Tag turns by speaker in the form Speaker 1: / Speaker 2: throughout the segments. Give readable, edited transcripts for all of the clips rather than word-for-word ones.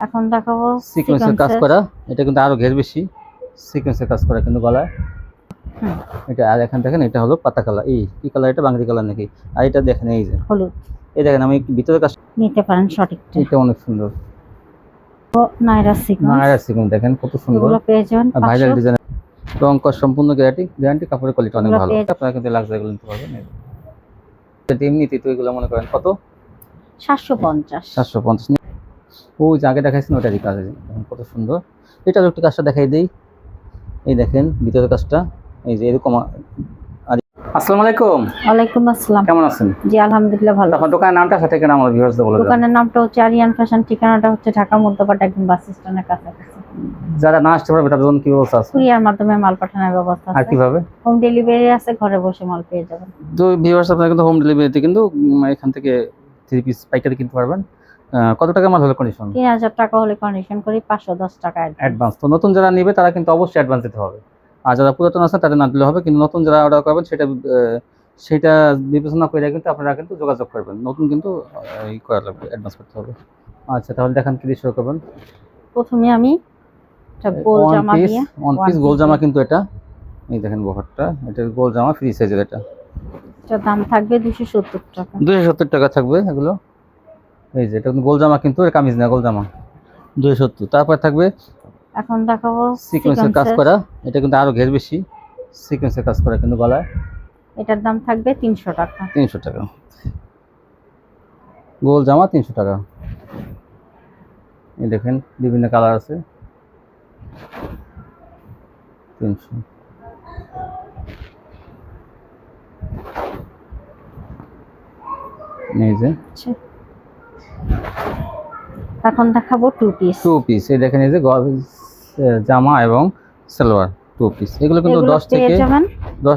Speaker 1: এখন দেখাবো
Speaker 2: সিকোয়েন্সের কাজ করা। এটা কিন্তু আরো ঘের বেশি সিকোয়েন্সের কাজ করা কিন্তু গলায়। এটা আর এখান দেখেন এটা হলো পাতা কালার। এই কি কালার? এটা বাঙ্গি কালার নাকি? আর এটা দেখেন এই যে
Speaker 1: হলুদ।
Speaker 2: এই দেখেন আমি একটু ভিতরে কাজ
Speaker 1: নিতে পারেন সঠিকটা।
Speaker 2: এটা অনেক সুন্দর।
Speaker 1: নায়রা সিকোয়েন্স।
Speaker 2: নায়রা সিকোয়েন্স দেখেন কত সুন্দর।
Speaker 1: এগুলো পেয়ে যাবেন
Speaker 2: ভাইরাল
Speaker 1: 500।
Speaker 2: ডিজাইন। রং কস সম্পূর্ণ গ্যারান্টি কাপড়ের কোয়ালিটি অনেক ভালো। আপনারা কিন্তু লাক্সারি গুলো নিতে পারবেন। এটা এমনিতেই তো এগুলো মনে করেন কত?
Speaker 1: 750।
Speaker 2: 750। ওই যে আগে দেখাইছেন ওটারই কাজ আছে কত সুন্দর। এটার একটু কাজটা দেখাই দেই। এই দেখেন ভিতরের কাজটা এই যে এরকম। আসসালামু আলাইকুম।
Speaker 1: ওয়ালাইকুম আসসালাম।
Speaker 2: কেমন আছেন?
Speaker 1: জি আলহামদুলিল্লাহ ভালো।
Speaker 2: আপনার দোকানের নামটা সাথে কেন আমার ভিউয়ার্সদের বলে দেন।
Speaker 1: দোকানের নামটা হচ্ছে আরিয়ান ফ্যাশন, ঠিকানাটা হচ্ছে ঢাকা মধ্যপাট একদম বাস স্ট্যান্ডের কাছাকাছি।
Speaker 2: যারা না আসতে পারবে তাদের জন্য কি ব্যবস্থা আছে?
Speaker 1: কুরিয়ার মাধ্যমে মাল পাঠানোর ব্যবস্থা আছে।
Speaker 2: আর কিভাবে?
Speaker 1: হোম ডেলিভারি আছে, ঘরে বসে মাল পেয়ে যাবেন।
Speaker 2: তো ভিউয়ার্স আপনারা কিন্তু হোম ডেলিভারিতে কিন্তু এখান থেকে 3 পিস পাইকারি কিনতে পারবেন। কত টাকা মাল হলে কন্ডিশন?
Speaker 1: 3000 টাকা হলে কন্ডিশন করি, 510 টাকা
Speaker 2: অ্যাডভান্স। তো নতুন যারা নেবে তারা কিন্তু অবশ্যই অ্যাডভান্স দিতে হবে। আর যারা পুরাতন আছে তাদের না দিলে হবে, কিন্তু নতুন যারা অর্ডার করবেন সেটা বিবেচনা করে কিন্তু আপনারা কিন্তু যোগাযোগ করবেন। নতুন কিন্তু এই করা লাগবে, অ্যাডভান্স করতে হবে। আচ্ছা তাহলে দেখান কি দিয়ে শুরু করবেন।
Speaker 1: প্রথমে আমি একটা গোল জামা দিয়ে
Speaker 2: ওয়ান পিস গোল জামা কিন্তু এটা এই দেখেন বহরটা, এটা গোল জামা ফ্রি সাইজের। এটা
Speaker 1: দাম থাকবে 270 টাকা।
Speaker 2: 270 টাকা থাকবে এগুলো। এই যে এটা কিন্তু গোল জামা, কিন্তু এটা কামিজ না, গোল জামা 270। তারপর থাকবে
Speaker 1: এখন দেখাবো
Speaker 2: সিকোয়েন্সের কাজ করা। এটা কিন্তু আরো ঘের বেশি সিকোয়েন্সের কাজ করা কিন্তু গলায়।
Speaker 1: এটার দাম থাকবে 300 টাকা।
Speaker 2: 300 টাকা গোল জামা 300 টাকা। এই দেখেন বিভিন্ন কালার আছে 300। এই যে
Speaker 1: এখন দেখাবো টু পিস।
Speaker 2: এই দেখেন এই যে জামা এবং সালোয়ার টু পিস। এগুলো কিন্তু 10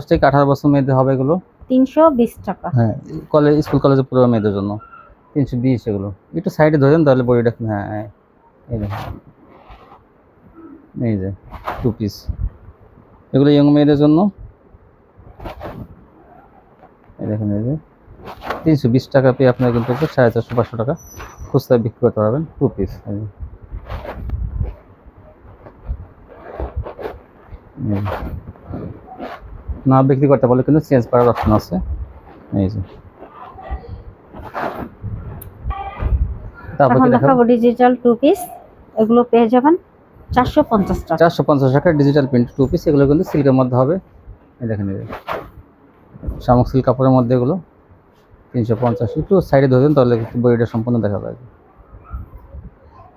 Speaker 2: থেকে 18 বছর মেয়েদের হবে এগুলো।
Speaker 1: 320 টাকা।
Speaker 2: হ্যাঁ স্কুল কলেজে পুরো মেয়েদের জন্য 320। এগুলো একটু সাইডে ধরেন তাহলে বডিটা। হ্যাঁ এই দেখেন এই যে টু পিস, এগুলো ইয়ং মেয়েদের জন্য। এই দেখেন এই যে 320 টাকা পেয়ে আপনারা কিন্তু 450-500 টাকা খুচরা বিক্রি করতে পারবেন টু পিস। না বিক্রি করতে পারলে কিন্তু চেঞ্জ করার অপশন আছে। এই যে
Speaker 1: তারপর দেখাবো ডিজিটাল টু পিস। এগুলো পেয়ে যাবেন 450 টাকা।
Speaker 2: 450 টাকা ডিজিটাল প্রিন্ট টু পিস। এগুলো কিন্তু সিল্কের মধ্যে হবে। এই দেখেন এই শামুক সিল্ক কাপড়ের মধ্যে এগুলো 350। একটু সাইডে ধরেন তাহলে বডিটা সম্পূর্ণ দেখা যায়।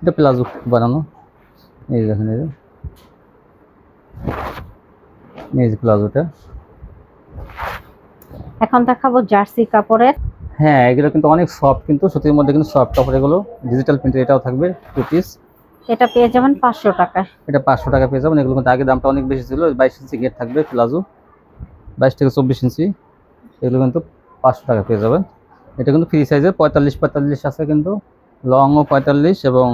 Speaker 2: এটা প্লাজো বানানো। এই দেখেন এই যে প্লাজোটা।
Speaker 1: এখন দেখাবো জার্সি কাপড়ের।
Speaker 2: হ্যাঁ এগুলো কিন্তু অনেক সফট, কিন্তু সুতির মধ্যে কিন্তু সফট কাপড় এগুলো। ডিজিটাল প্রিন্টের এটাও থাকবে টু পিস।
Speaker 1: এটা পেয়ে যাবেন 500 টাকা।
Speaker 2: এটা 500 টাকা পেয়ে যাবেন। এগুলো কিন্তু আগে দামটা অনেক বেশি ছিল। 22 ইঞ্চি গেট থাকবে প্লাজো, 22 থেকে 24 ইঞ্চি। এগুলো কিন্তু 500 টাকা পেয়ে যাবেন। এটা কিন্তু ফ্রি সাইজের 45 আছে, কিন্তু লংও 45 এবং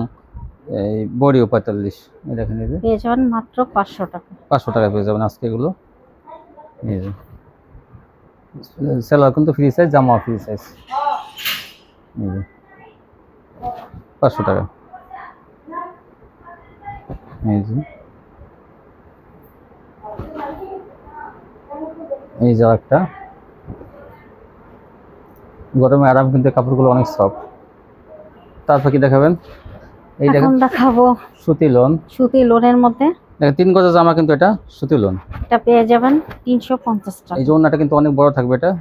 Speaker 2: এই বডিও 45। এই দেখেন এই যে
Speaker 1: পেয়ে যাবেন মাত্র 500 টাকা।
Speaker 2: 500 টাকা পেয়ে যাবেন আজকে এগুলো। এই যে সেলার কিন্তু ফ্রি সাইজ, জামা ফ্রি সাইজ। এই যে 500 টাকা। এই যে একটা গরমে আরাম, কিন্তু কাপড়গুলো অনেক সফট। তারপর কি দেখাবেন? এই
Speaker 1: এখন দেখাবো
Speaker 2: সুতি
Speaker 1: লোনের মধ্যে
Speaker 2: 3 গজের জামা, কিন্তু এটা সুতি লোন।
Speaker 1: এটা পেয়ে যাবেন 350 টাকা।
Speaker 2: এই যে ওড়নাটা কিন্তু অনেক বড় থাকবে। এটা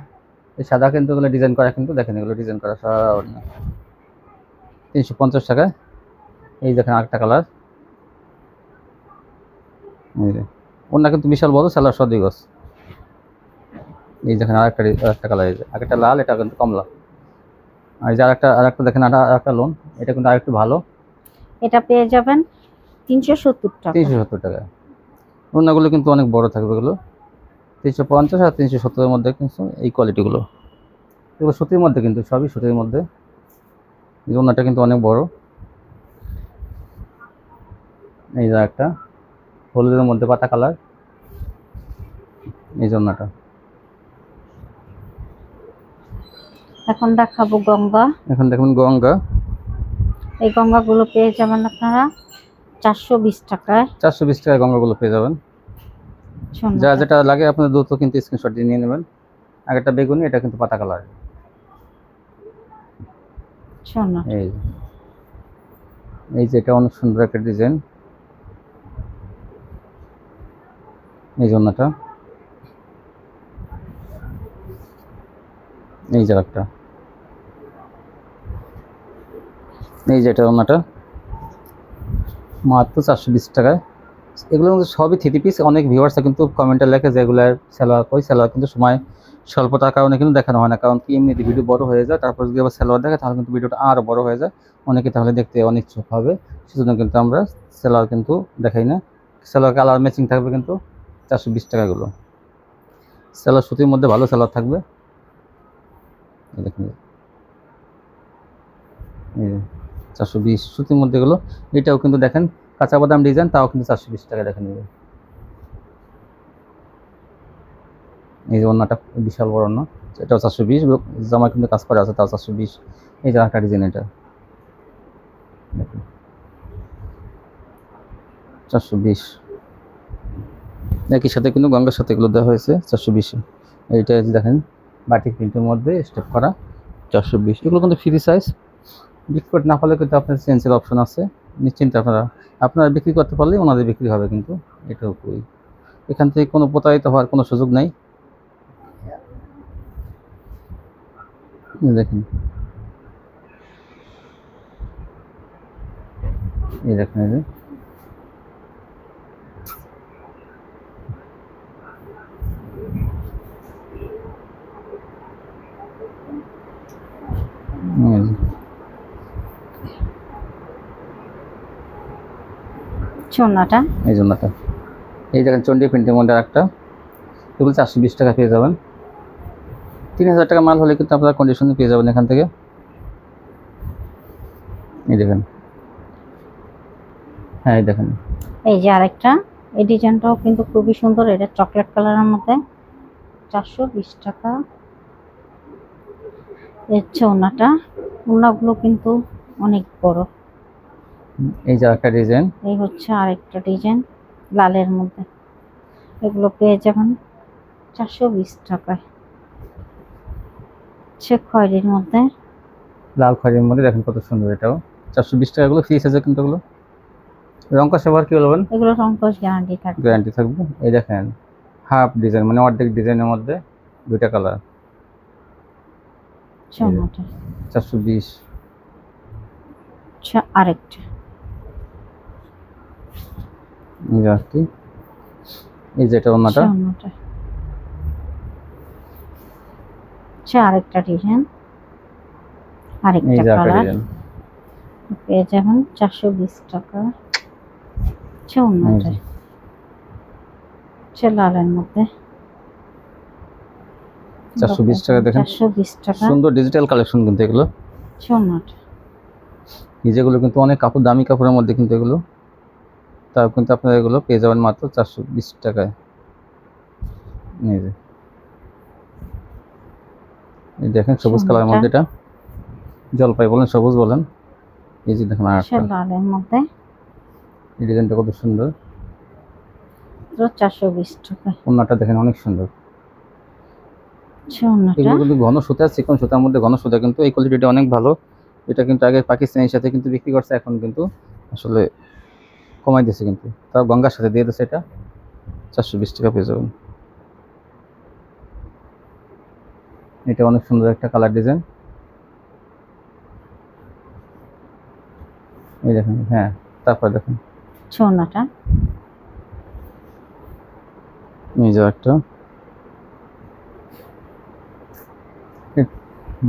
Speaker 2: এই সাদা কিন্তু এগুলো ডিজাইন করা, কিন্তু দেখেন এগুলো ডিজাইন করা সারা ওড়না 350 টাকা। এই দেখেন আরেকটা কালার। এই যে ওড়না কিন্তু বিশাল বড়, সালোয়ার 2 গজ। এই দেখেন আরেকটা কালার। এই যে একটা লাল, এটা কিন্তু কমলা। আর এই যে আরেকটা দেখেন আরেকটা লোন। এটা কিন্তু আরেকটু ভালো।
Speaker 1: এটা পেয়ে যাবেন 370 টাকা।
Speaker 2: 370 টাকা। ওড়নাগুলো কিন্তু অনেক বড় থাকবে এগুলো। 350 আর 370 এর মধ্যে কিন্তু এই কোয়ালিটিগুলো। এগুলো সুতির মধ্যে, কিন্তু সবই সুতির মধ্যে। এই ওড়নাটা কিন্তু অনেক বড়। এই যে একটা হলুদের মধ্যে পাতা কালার। এই ওড়নাটা।
Speaker 1: এখন দেখাবো গঙ্গা।
Speaker 2: এখন দেখুন গঙ্গা।
Speaker 1: এই গঙ্গাগুলো পেয়ে যাবেন আপনারা 420 টাকায়।
Speaker 2: 420 টাকায় গঙ্গাগুলো পেয়ে যাবেন। যা
Speaker 1: ছোনাটা
Speaker 2: যেটা লাগে আপনার দ্রুত কিন্তু স্ক্রিনশট দিয়ে নিয়ে নেবেন। আগেরটা বেগুনি, এটা কিন্তু পাতা কালার।
Speaker 1: ছোনাটা
Speaker 2: এই এই যে এটা অনেক সুন্দর একটা ডিজাইন। এই জন্যটা এই যে একটা, এই যে এটা ওনাটা মাত্র 420 টাকায়। এগুলো কিন্তু সবই থ্রি পিস। অনেক ভিউয়ার্সরা কিন্তু কমেন্টে লেখে যে এগুলার সেলোয়ার কই, সেলোয়ার কিন্তু সময় স্বল্পতার কারণে কিন্তু দেখানো হয় না, কারণ কি এমনিতে ভিডিও বড় হয়ে যায়, তারপর যদি আবার সেলোয়ার দেখে তাহলে কিন্তু ভিডিওটা আরও বড় হয়ে যায়, অনেকে তাহলে দেখতে অনিচ্ছুক হবে। সেজন্য কিন্তু আমরা সেলোয়ার কিন্তু দেখাই না। সেলোয়ার কালার ম্যাচিং থাকবে কিন্তু 420 টাকাগুলো। সেলোয়ার সুতির মধ্যে ভালো সেলোয়ার থাকবে। দেখুন এই 420 সুতির মধ্যে এগুলো। এটাও কিন্তু দেখেন কাঁচা বাদাম ডিজাইন, তাও কিন্তু 420 টাকা দেখেন। এই যে ওড়নাটা বিশাল বড় ওড়না, এটাও 420। জামা কিন্তু কাজ করা আছে, তাও 420। এই যে একটা ডিজাইন, এটা দেখুন 420। একই সাথে কিন্তু গঙ্গার সাথে এগুলো দেওয়া হয়েছে 420। এইটা দেখেন বাটিক প্রিন্টের মধ্যে স্টেপ করা 420। এগুলো কিন্তু ফ্রি সাইজ। বিক্রি করতে না পারলে কিন্তু আপনার চেঞ্জের অপশন আছে, নিশ্চিন্তে আপনারা বিক্রি করতে পারলে ওনাদের বিক্রি হবে কিন্তু। এটাও কই, এখান থেকে কোনো প্রতারিত হওয়ার কোনো সুযোগ নাই। দেখেন এই দেখেন এই যে
Speaker 1: ছোনাটা
Speaker 2: এই জন্যটা। এই দেখেন চন্ডী প্রিন্টের মধ্যে একটা, এগুলো 420 টাকা পেয়ে যাবেন। 3000 টাকা মাল হলে কিন্তু আপনারা কন্ডিশনে পেয়ে যাবেন এখান থেকে। এই দেখেন, হ্যাঁ এই দেখেন
Speaker 1: এই যে আরেকটা, এই ডিজাইনটাও কিন্তু খুবই সুন্দর। এটা চকলেট কালারের মধ্যে 420 টাকা। এর ছোনাটা, ওনাগুলো কিন্তু অনেক বড়।
Speaker 2: এই যে একটা ডিজাইন,
Speaker 1: এই হচ্ছে আরেকটা ডিজাইন লালের মধ্যে। এগুলো পেয়ে যাবেন 420 টাকায়। সে খয়েরির মধ্যে,
Speaker 2: লাল খয়েরির মধ্যে দেখেন কত সুন্দর। এটাও 420 টাকা। এগুলো ফ্রি সাইজে কিন্তু এগুলো রঙ সেবার কি বলবেন,
Speaker 1: এগুলো সংকোচ গ্যারান্টি থাকবে।
Speaker 2: গ্যারান্টি থাকবে। এই দেখেন হাফ ডিজাইন, মানে অর্ধেক ডিজাইনের মধ্যে দুইটা কালার।
Speaker 1: ছোনাটা
Speaker 2: 420।
Speaker 1: আরেকটা,
Speaker 2: এই যে এটা ওনাটা,
Speaker 1: ছোনাটা আরেকটা ডিজাইন,
Speaker 2: এই
Speaker 1: আরেকটা
Speaker 2: যে একটা
Speaker 1: কালার
Speaker 2: ডিজাইন।
Speaker 1: পেয়ে যাবেন 420 টাকা। ছোনাটা লালের মধ্যে
Speaker 2: 420 টাকা দেখেন,
Speaker 1: 420 টাকা।
Speaker 2: সুন্দর ডিজিটাল কালেকশন কিন্তু এগুলো।
Speaker 1: ছোনাটা
Speaker 2: এই যেগুলো কিন্তু অনেক কাপড়, দামি কাপড়ের মধ্যে কিন্তু এগুলো, তাও কিন্তু আপনারা এগুলো পেয়ে যাবেন মাত্র 420 টাকায়। এই যে এই দেখেন সবুজ কালারের মধ্যে, এটা জলপাই বলেন সবুজ বলেন। এই যে দেখেন আরেকটা
Speaker 1: লালের মধ্যে,
Speaker 2: এই ডিজাইনটা কত সুন্দর।
Speaker 1: 420 টাকা।
Speaker 2: ওড়নাটা দেখেন অনেক সুন্দর।
Speaker 1: ছোনাটা
Speaker 2: এগুলো কিন্তু ঘন সুতা, চিকন সুতার মধ্যে ঘন সুতা, কিন্তু এই কোয়ালিটিটা অনেক ভালো। এটা কিন্তু আগে পাকিস্তানের সাথে কিন্তু বিক্রি করছে, এখন কিন্তু আসলে কমাই দিয়েছে কিন্তু, তাও গঙ্গার সাথে দিয়ে দিয়েছে। এটা 420 টাকা পেয়ে যাবেন। এটা অনেক সুন্দর একটা কালার ডিজাইন। এই দেখেন, হ্যাঁ তারপর দেখেন
Speaker 1: ছোনাটা
Speaker 2: এই যে একটা,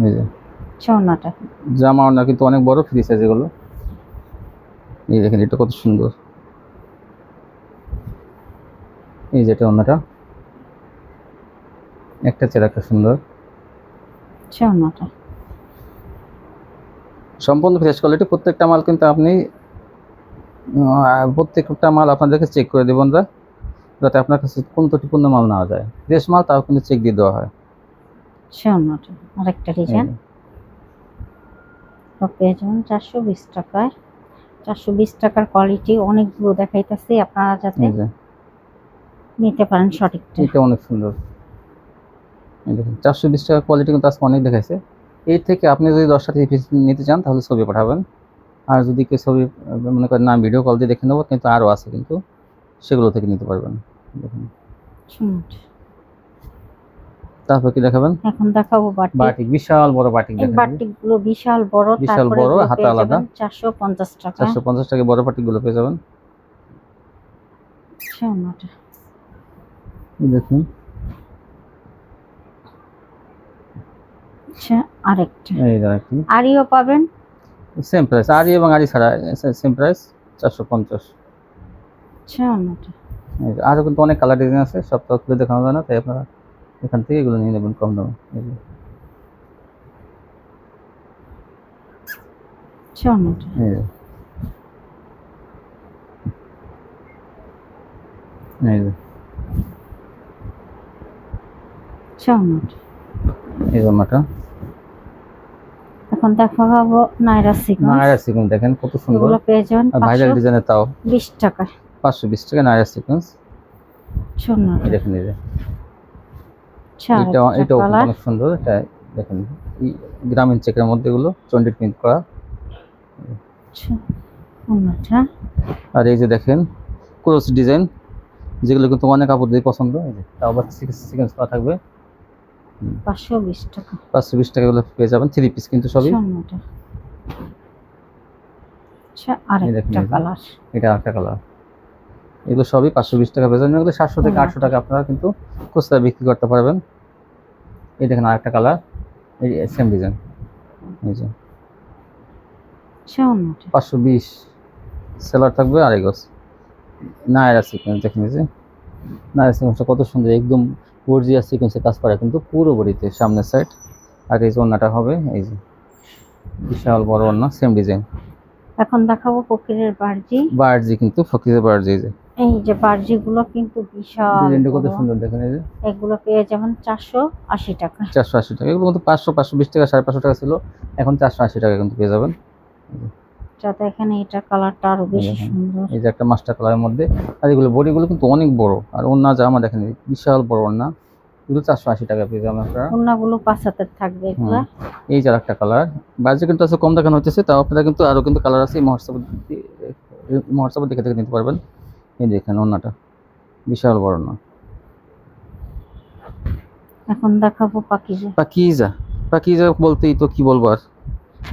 Speaker 2: এই যে
Speaker 1: ছোনাটা
Speaker 2: জামা ওড়না কিন্তু অনেক বড়, ফ্রি সাইজ এগুলো। এই দেখেন এটা কত সুন্দর। এই যেটা ওড়নাটা একটা চেরা, একটা সুন্দর।
Speaker 1: ছোনাটা
Speaker 2: সম্পূর্ণ ফ্রেশ কোয়ালিটি। প্রত্যেকটা মাল কিন্তু আপনি প্রত্যেকটা মাল আপনাদেরকে চেক করে দেবেন, যাতে আপনার কাছে কোন ত্রুটিপূর্ণ মাল নেওয়া যায়। ফ্রেশ মাল তাও কিন্তু চেক দিয়ে দেওয়া হয়।
Speaker 1: ছোনাটা আরেকটা ডিজাইন, এগুলো পেয়ে যাবেন 420 টাকায়। 420 টাকার কোয়ালিটি অনেকগুলো দেখাইতেছি, আপনারা যাতে
Speaker 2: এই যে
Speaker 1: নিতে পারেন সঠিকটা।
Speaker 2: এটা অনেক সুন্দর। এই দেখুন 420 টাকা কোয়ালিটি কিন্তু আজকে অনেক দেখাইছে। এই থেকে আপনি যদি 10টা পিস নিতে চান তাহলে ছবি পাঠাবেন। আর যদি কেউ ছবি মনে করেন না ভিডিও কল দিয়ে দেখে নেবো, কিন্তু আরও আছে, কিন্তু সেগুলো থেকে নিতে পারবেন। দেখুন
Speaker 1: সুন্দর।
Speaker 2: তারপর কি দেখাবেন?
Speaker 1: এখন দেখাবো বাটিক।
Speaker 2: বাটিক, বিশাল বড় বাটিক
Speaker 1: এই
Speaker 2: দেখেন।
Speaker 1: বাটিকগুলো বিশাল বড়,
Speaker 2: বিশাল
Speaker 1: তারপরে
Speaker 2: বড়,
Speaker 1: এগুলো
Speaker 2: হাতা
Speaker 1: পেয়ে
Speaker 2: আলাদা।
Speaker 1: যাবেন 450 টাকা।
Speaker 2: 450 টাকা বড় বাটিকগুলো পেয়ে যাবেন।
Speaker 1: সুন্দর।
Speaker 2: এই দেখুন
Speaker 1: আচ্ছা, আরেকটা
Speaker 2: এই দেখুন
Speaker 1: আরিও পাবেন।
Speaker 2: সেম প্রাইস, আরি এবং আরি ছাড়া সেম প্রাইস 450।
Speaker 1: সুন্দর।
Speaker 2: এই যে আরও কিন্তু অনেক কালার ডিজাইন আছে, সব তো খুলে দেখানো যায় না, তাই আপনারা এখান থেকে এগুলো নিয়ে নেবেন কম দামে। এই যে
Speaker 1: সুন্দর।
Speaker 2: এই যে এই যে
Speaker 1: সুন্দর।
Speaker 2: এই জামাটা
Speaker 1: এখন দেখাবো নাইরা সিকোয়েন্স।
Speaker 2: নায়রা সিকোয়েন্স দেখেন কত সুন্দর,
Speaker 1: এগুলো পেয়ে যাবেন
Speaker 2: আর ভাইরাল ডিজাইনের, তাও
Speaker 1: 520 টাকা।
Speaker 2: 520 টাকা নায়রা সিকোয়েন্স।
Speaker 1: সুন্দর।
Speaker 2: দেখেন এই যে
Speaker 1: আচ্ছা,
Speaker 2: এটা
Speaker 1: আরেকটা
Speaker 2: এটাও কিন্তু
Speaker 1: কালার।
Speaker 2: অনেক সুন্দর। এটা দেখেন গ্রামীণ চেকের মধ্যে এগুলো চন্ডির প্রিন্ট করা।
Speaker 1: সুন্দর।
Speaker 2: আর এই যে দেখেন ক্রস ডিজাইন, যেগুলো কিন্তু অনেক কাপড় দিয়ে পছন্দ। এই যে তাও আবার সিকোয়েন্স করা থাকবে।
Speaker 1: 520 টাকা।
Speaker 2: 520 টাকা এগুলো পেয়ে যাবেন, 3 পিস কিন্তু সবই।
Speaker 1: সুন্দর। আচ্ছা,
Speaker 2: এই দেখেন
Speaker 1: আরেকটা কালার।
Speaker 2: এটা আরেকটা কালার। এগুলো সবই 520 টাকা পেয়ে যাবেন। এগুলো 700 থেকে 800 টাকা আপনারা কিন্তু খুচরা বিক্রি করতে পারবেন। এই দেখেন আরেকটা কালার, এই সেম ডিজাইন। এই যে
Speaker 1: সুন্দর।
Speaker 2: 520 সেলার থাকবে, আড়াই গজ। নায়রা সিকোয়েন্স দেখেন, এই যে নায়রা সিকোয়েন্সটা কত সুন্দর, একদম গর্জিয়াস সিকোয়েন্সে কাজ করা কিন্তু পুরো বডিতে, সামনের সাইড। আর এই যে ওড়নাটা হবে এই যে বিশাল বড় ওড়না, সেম ডিজাইন।
Speaker 1: এখন দেখাবো ফকিরের বার্জি।
Speaker 2: বার্জি কিন্তু ফকিরের বার্জি। এই যে
Speaker 1: এই যে বার্জি গুলো কিন্তু বিশাল
Speaker 2: ডিজাইনটা কত
Speaker 1: বড়।
Speaker 2: সুন্দর দেখেন। এই যে
Speaker 1: এগুলো পেয়ে যাবেন 480 টাকা।
Speaker 2: 480 টাকা। এগুলো কিন্তু 520 টাকা, 550 টাকা ছিল, এখন 480 টাকা কিন্তু পেয়ে যাবেন।
Speaker 1: যাতে এখানে এটা কালারটা আরো বেশি
Speaker 2: দেখেন
Speaker 1: সুন্দর।
Speaker 2: এই যে একটা মাস্টার কালারের মধ্যে। আর এগুলো বডিগুলো কিন্তু অনেক বড়, আর ওড়না জামা দেখেন বিশাল বড় ওড়না। এগুলো 480 টাকা পেয়ে যাবেন আপনারা।
Speaker 1: ওড়নাগুলো 5 হাতের থাকবে এগুলা।
Speaker 2: এই যে একটা কালার, বাজে কিন্তু আছে কম দেখানো হচ্ছে, তাও আপনারা কিন্তু আরো কিন্তু কালার আছে, মহোৎসব দেখে দেখে নিতে পারবেন। এই দেখেন ওড়নাটা বিশাল বড় না।
Speaker 1: এখন দেখাবো পাকিজা।
Speaker 2: পাকিজা, পাকিজা বলতেই তো কি বলবো আর,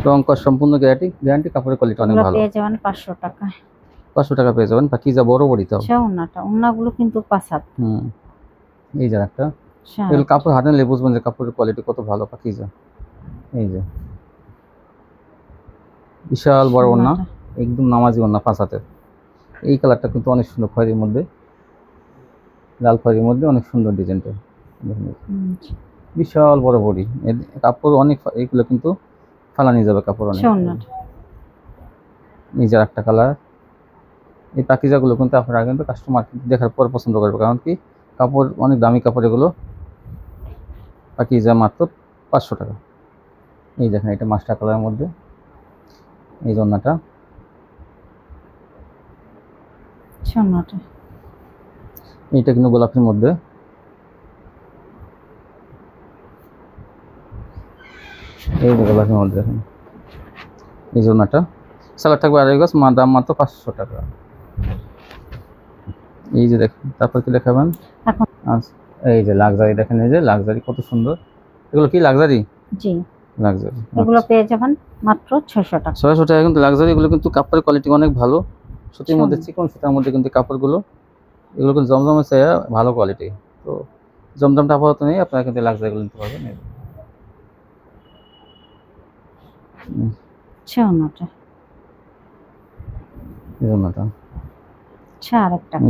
Speaker 2: রং কস সম্পূর্ণ গ্যারান্টি, কাপড়ের কোয়ালিটি অনেক
Speaker 1: এগুলো
Speaker 2: ভালো।
Speaker 1: পেয়ে যাবেন 500 টাকা।
Speaker 2: 500 টাকা পেয়ে যাবেন পাকিজা, বড় বড়ি তাও।
Speaker 1: আচ্ছা, ওড়নাগুলো কিন্তু 5 হাত।
Speaker 2: এই যে একটা,
Speaker 1: আচ্ছা,
Speaker 2: এগুলো কাপড় হাতে নিলে বুঝবেন যে কাপড়ের কোয়ালিটি কত ভালো পাকিজা। এই যে বিশাল বড় ওড়না, একদম নামাজি ওড়না 5 হাতের। এই কালারটা কিন্তু অনেক সুন্দর, খয়েরির মধ্যে, লাল খয়েরির মধ্যে অনেক সুন্দর ডিজাইনটা। বিশাল বড় বডি, কাপড় অনেক, এইগুলো কিন্তু ফালা নিয়ে যাবে কাপড় অনেক। এই যে একটা কালার। এই পাকিজাগুলো কিন্তু আপনারা কিন্তু কাস্টমার দেখার পর পছন্দ করবে, কারণ কি কাপড় অনেক দামি কাপড় এগুলো। পাকিজা মাত্র 500 টাকা। এই দেখেন এটা মাস্টার কালারের মধ্যে, এই জন্যটা। এইটা কিন্তু গোলাপির মধ্যে। এই যে গোলাপির মধ্যে দেখেন এই জন্যটা। সালার থাকবে আড়াই গজ, দাম মাত্র 500 টাকা। এই যে দেখেন, তারপর কি দেখাবেন? এই যে লাক্সারি দেখেন, এই যে লাক্সারি কত সুন্দর। এগুলো কি লাক্সারি?
Speaker 1: জি,
Speaker 2: লাক্সারি।
Speaker 1: এগুলো পেয়ে যাবেন মাত্র 600 টাকা।
Speaker 2: 600 টাকা কিন্তু লাক্সারি। এগুলো কিন্তু কাপড়ের কোয়ালিটি অনেক ভালো, সুতির মধ্যে, চিকন সুতার মধ্যে কিন্তু কাপড়গুলো। এগুলো কিন্তু জমজমের চেয়ে ভালো কোয়ালিটি। তো জমজমটা আপাতত নেই, আপনারা কিন্তু লাক্সারিগুলো নিতে পারবেন। আরেকটা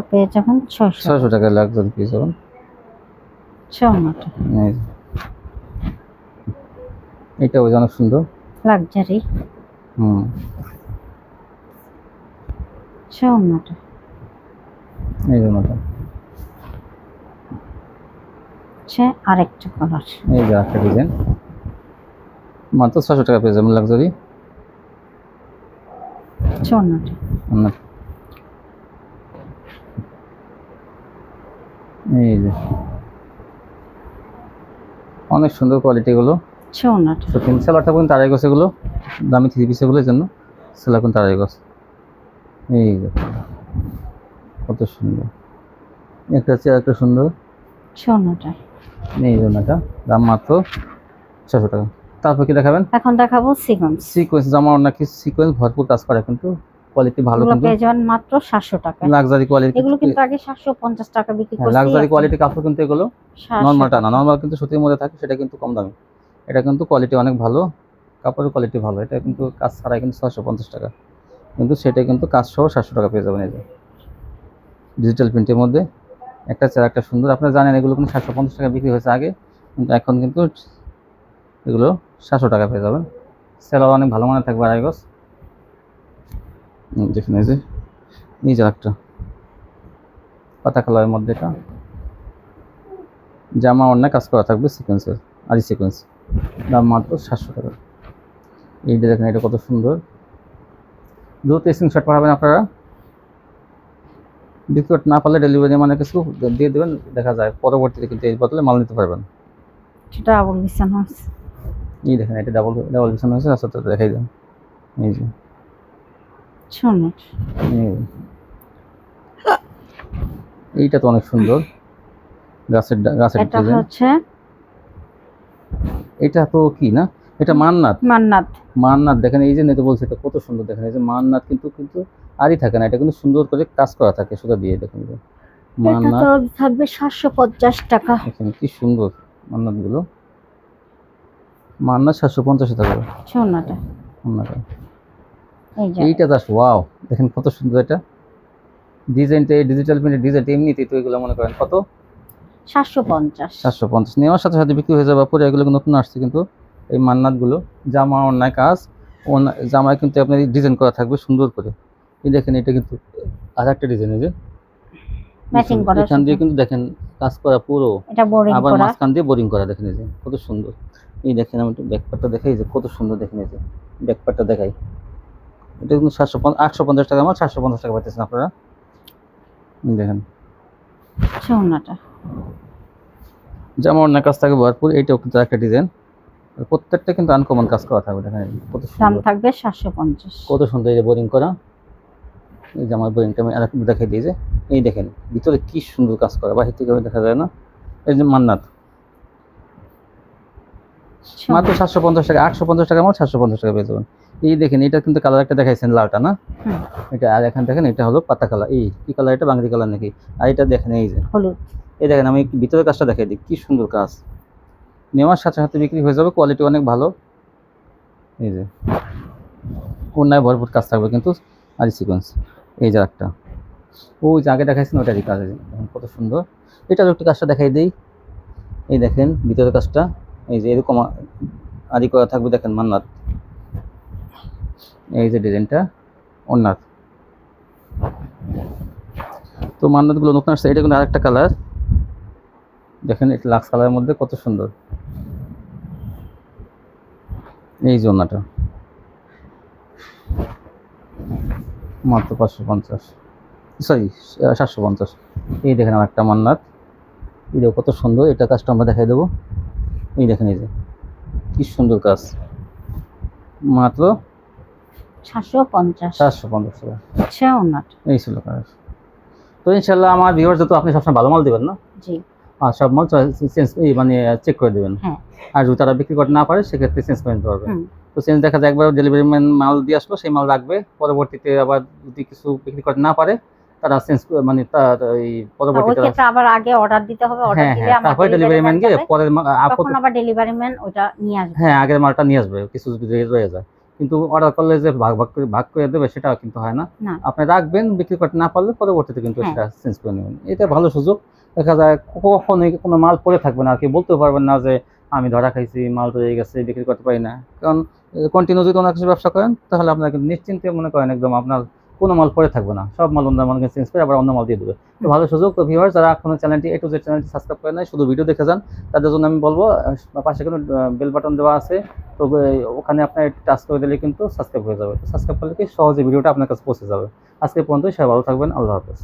Speaker 1: পেয়ে যাবেন 600
Speaker 2: টাকা লাক্সারি পেয়ে যাবেন। এটা অনেক সুন্দর
Speaker 1: লাক্সারি।
Speaker 2: এই জন্যটা
Speaker 1: হচ্ছে আরেকটা কালার।
Speaker 2: এই যে একটা ডিজাইন, মাত্র 600 টাকা পেয়ে যাবেন লাক্সারি।
Speaker 1: চৌনাটা
Speaker 2: এই যে অনেক সুন্দর কোয়ালিটি গুলো।
Speaker 1: চৌনাটা
Speaker 2: তো তিন সেলারটা কিন্তু আড়াই গজ, এগুলো দামি 3 পিস এগুলোর জন্য সেলার কিন্তু আড়াই গজ। এই যে কত সুন্দর, একটা হচ্ছে একটা সুন্দর।
Speaker 1: চৌনাটা
Speaker 2: এই জন্যটা দাম মাত্র 600 টাকা। তারপর কি দেখাবেন?
Speaker 1: এখন দেখাবো সিকোয়েন্স।
Speaker 2: সিকোয়েন্স জামা নাকি সিকোয়েন্স ভরপুর কাজ করে, কিন্তু কোয়ালিটি ভালো,
Speaker 1: এগুলো
Speaker 2: কিন্তু
Speaker 1: পেয়ে যাবেন মাত্র 700 টাকায়।
Speaker 2: Luxury quality.
Speaker 1: এগুলো কিন্তু আগে 750 টাকা বিক্রি করছি।
Speaker 2: লাক্সারি কোয়ালিটি কাপড় কিন্তু এগুলো
Speaker 1: 700
Speaker 2: নর্মালটা না,
Speaker 1: টাকা।
Speaker 2: নর্মাল কিন্তু সুতির মধ্যে থাকে, সেটা কিন্তু কম দামি। এটা কিন্তু কোয়ালিটি অনেক ভালো, কাপড়ের কোয়ালিটি ভালো। এটা কিন্তু কাজ ছাড়াই কিন্তু 650 টাকা, কিন্তু সেটা কিন্তু কাজ সহ 700 টাকা পেয়ে যাবেন। এই যে ডিজিটাল প্রিন্টের মধ্যে একটা চেয়ার একটা সুন্দর। আপনারা জানেন এগুলো কিন্তু 750 টাকা বিক্রি হয়েছে আগে, কিন্তু এখন কিন্তু এগুলো 700 টাকা পেয়ে যাবেন। সেলার অনেক ভালো মানের থাকবে, আড়াই গজ। দেখুন এই যে এই যে একটা পাতা কালারের মধ্যে, এটা জামা অন্য কাজ করা থাকবে সিকোয়েন্সের, আরি সিকোয়েন্স, দাম মাত্র 700 টাকা। এইটা দেখেন, এটা কত সুন্দর। দ্রুত স্ক্রিনশট পাঠাবেন আপনারা, বিক্রি না পারলে ডেলিভারি মানে কিছু দিয়ে দেবেন, দেখা যায় পরবর্তীতে কিন্তু এই বদলে মাল নিতে পারবেন।
Speaker 1: সেটা ডাবল বিছানো আছে।
Speaker 2: এই দেখেন, এটা ডাবল ডাবল বিছানো হয়েছে। আচ্ছা, তো দেখাই দেন। এই যে
Speaker 1: চৌনাট
Speaker 2: এইটা তো অনেক সুন্দর, গাছের গাছের
Speaker 1: এটা
Speaker 2: ডিজাইন।
Speaker 1: হচ্ছে
Speaker 2: এটা তো কি না, এটা মান্নাত।
Speaker 1: মান্নাত।
Speaker 2: মান্নাত দেখেন, এই যে নেতে বলছে, এটা কত সুন্দর। দেখেন এই যে মান্নাত, কিন্তু কিন্তু আরই থাকে না, এটা কিন্তু সুন্দর করে কাজ করা থাকে সুতা দিয়ে। দেখেন এই যে
Speaker 1: এটা
Speaker 2: মান্নাত,
Speaker 1: তো থাকবে 750 টাকা।
Speaker 2: দেখেন কি সুন্দর মান্নাত গুলো। মান্নাত 750 টাকা
Speaker 1: চৌনাটা
Speaker 2: মান্নাত।
Speaker 1: এই যে
Speaker 2: এইটা জাস্ট ওয়াও, দেখেন কত সুন্দর। এটা ডিজাইনটা, এই ডিজিটাল প্রিন্টের ডিজাইনটা এমনিতেই তো এগুলো মনে করেন কত
Speaker 1: 750।
Speaker 2: 750 নেওয়ার সাথে সাথে বিক্রি হয়ে যাবে। পরে এগুলো নতুন আসছে, কিন্তু এই মান্নাতগুলো জামা অন্যায় কাজ, জামায় কিন্তু আপনার ডিজাইন করা থাকবে সুন্দর করে। এই দেখেন, এটা কিন্তু আর একটা ডিজাইন, এই যে
Speaker 1: ম্যাচিং করা।
Speaker 2: এখান দিয়ে কিন্তু দেখেন কাজ করা পুরো,
Speaker 1: এটা বোরিং
Speaker 2: আবার
Speaker 1: করা।
Speaker 2: মাঝখান দিয়ে বোরিং করা। দেখেন এই যে কত সুন্দর। এই দেখেন, আমি একটু ব্যাকপার্টটা দেখাই, যে কত সুন্দর। দেখেন এই যে ব্যাকপার্টটা দেখাই, এটা কিন্তু 850 টাকা, আমার 750 টাকা পাইতেছেন আপনারা। দেখেন
Speaker 1: চৌনাটা
Speaker 2: জামা অন্যায় কাজ থাকে ভরপুর। এইটাও কিন্তু একটা ডিজাইন, প্রত্যেকটা কিন্তু আনকমন কাজ করা থাকবে। দেখেন কত
Speaker 1: দাম
Speaker 2: সুন্দর,
Speaker 1: থাকবে 750।
Speaker 2: কত সুন্দর। এই যে বোরিং করা, এই যে আমার বোরিংটা আমি আরেকটু দেখাই দিই। যে এই দেখেন ভিতরে কি সুন্দর কাজ করা, বাহির থেকে দেখা যায় না। এই যে মান্নাত, মাত্র 750 টাকা। 850 টাকা আমার 750 টাকা পেয়ে যাবেন। এই দেখেন, এটা কিন্তু কালার একটা দেখাইছেন লালটা না, এটা। আর এখানে দেখেন, এটা হলো পাতা কালার। এই কি কালার, এটা বাঙ্গি কালার নাকি? আর এটা দেখেন এই যে
Speaker 1: হলুদ।
Speaker 2: এই দেখেন, আমি ভিতরের কাজটা দেখাই দিই, কি সুন্দর কাজ। নেওয়ার সাথে সাথে বিক্রি হয়ে যাবে, কোয়ালিটি অনেক ভালো। এই যে অন্যায় ভরপুর কাজ থাকবে কিন্তু আর সিকোয়েন্স। এই যে একটা, ওই যে আগে দেখাইছেন ওটারই কাজ, দেখেন কত সুন্দর। এটার একটু কাজটা দেখাই দিই। এই দেখেন ভিতরের কাজটা, এই যে এরকম আদি করা থাকবে। দেখেন মান্নাত, এই যে ডিজাইনটা ওন্নাত। তো মান্নাতগুলো নতুন আসছে। এটা কিন্তু আরেকটা কালার, দেখেন এটা লাক্স কালারের মধ্যে কত সুন্দর। এই যে ওন্নাটা মাত্র 550, সরি 750। এই দেখেন আরেকটা মান্নাত, এটাও কত সুন্দর। এটা কাজটা আমরা দেখাই দেবো। এই দেখেন এই যে কি সুন্দর কাজ, মাত্র
Speaker 1: 750।
Speaker 2: 750 টাকা।
Speaker 1: চৌনাটা
Speaker 2: এই ছিল কাজ। তো ইনশাল্লাহ আমার ভিউয়ার্স, তো আপনি সবসময় ভালো মাল দেবেন না,
Speaker 1: জি।
Speaker 2: আর সব মাল চেঞ্জ মানে চেক করে দেবেন।
Speaker 1: হ্যাঁ।
Speaker 2: আর যদি তারা বিক্রি করতে না পারে, সেক্ষেত্রে চেঞ্জ করে নিতে পারবে।
Speaker 1: হুম।
Speaker 2: তো চেঞ্জ দেখা যায় একবার ডেলিভারি ম্যান মাল দিয়ে আসলো, সেই মাল রাখবে, পরবর্তীতে আবার যদি কিছু বিক্রি করতে না পারে, তারা চেঞ্জ মানে তার এই
Speaker 1: ওই
Speaker 2: পরবর্তীতে,
Speaker 1: ক্ষেত্রে আবার আগে অর্ডার দিতে হবে। অর্ডার
Speaker 2: হ্যাঁ
Speaker 1: দিলে
Speaker 2: হ্যাঁ,
Speaker 1: আমার
Speaker 2: তারপরে ডেলিভারি ম্যান গিয়ে পরের
Speaker 1: তখন আবার ডেলিভারি ম্যান ওটা নিয়ে আসবে।
Speaker 2: হ্যাঁ, আগের মালটা নিয়ে আসবে, কিছু যদি রয়ে যায়। কিন্তু অর্ডার করলে যে ভাগ করে দেবে, সেটা কিন্তু হয় না।
Speaker 1: না।
Speaker 2: আপনি রাখবেন, বিক্রি করতে না পারলে পরবর্তীতে কিন্তু
Speaker 1: হ্যাঁ।
Speaker 2: সেটা চেঞ্জ করে নেবেন। এটা ভালো সুযোগ। দেখা যায় কখনোই কোনো মাল পড়ে থাকবে না, আর কি বলতেও পারবেন না যে আমি ধরা খাইছি, মাল তো রয়ে গেছে, বিক্রি করতে পারি না। কারণ কন্টিনিউ যদি কোনো কিছু ব্যবসা করেন, তাহলে আপনার কিন্তু নিশ্চিন্তে মনে করেন একদম আপনার কোনো মাল পরে থাকবে না, সব মাল অন্য মাল চেঞ্জ করে আবার অন্য মাল দিয়ে দেবে। তো ভালো সুযোগ। তো ভিউয়ার যারা এখনো চ্যানেলটি A to Z চ্যানেলটি সাবস্ক্রাইব করে নাই, শুধু ভিডিও দেখে যান, তাদের জন্য আমি বলবো পাশে কিন্তু বেল বাটন দেওয়া আছে, তো ওখানে আপনার টাচ করে দিলে কিন্তু সাবস্ক্রাইব হয়ে যাবে। তো সাবস্ক্রাইব করলে কি সহজে ভিডিওটা আপনার কাছে পৌঁছে যাবে। আজকে পর্যন্ত সবাই ভালো থাকবেন, আল্লাহ হাফেজ।